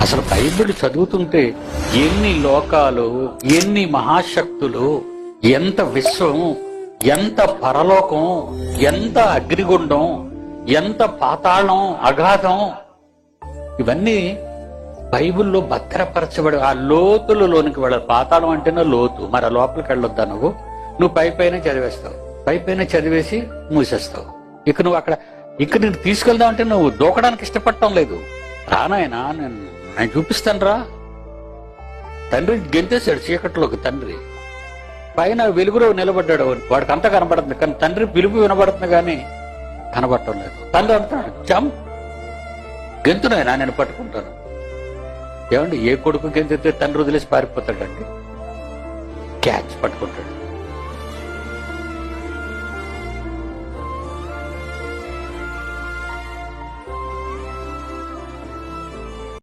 అసలు బైబిల్ చదువుతుంటే ఎన్ని లోకాలు, ఎన్ని మహాశక్తులు, ఎంత విశ్వం, ఎంత పరలోకం, ఎంత అగ్నిగుండం, ఎంత పాతాళం, అగాధం, ఇవన్నీ బైబిల్లో భద్రపరచబడి ఆ లోతులలోనికి వెళ్ళాలి. పాతాళం అంటేనే లోతు, మరి ఆ లోపలికి వెళ్ళొద్దా నువ్వు పైన చదివేస్తావు, పైన చదివేసి మూసేస్తావు. ఇక నువ్వు ఇక్కడ నేను తీసుకెళ్దాం అంటే నువ్వు దూకడానికి ఇష్టపడటం లేదు. రానాయనా, నేను చూపిస్తాను రా. తండ్రి గెంతేశాడు చీకట్లోకి. తండ్రి పైన వెలుగులో నిలబడ్డాడు. వాడికి అంతా కనబడుతుంది, కానీ తండ్రి పిలుపు వినబడుతుంది కానీ కనబడటం లేదు. తండ్రి అంటాడు, గెంతునాయనా, నేను పట్టుకుంటాను. ఏమండి, ఏ కొడుకు గెంతితే తండ్రి వదిలేసి పారిపోతాడండి? క్యాచ్ పట్టుకుంటాడు.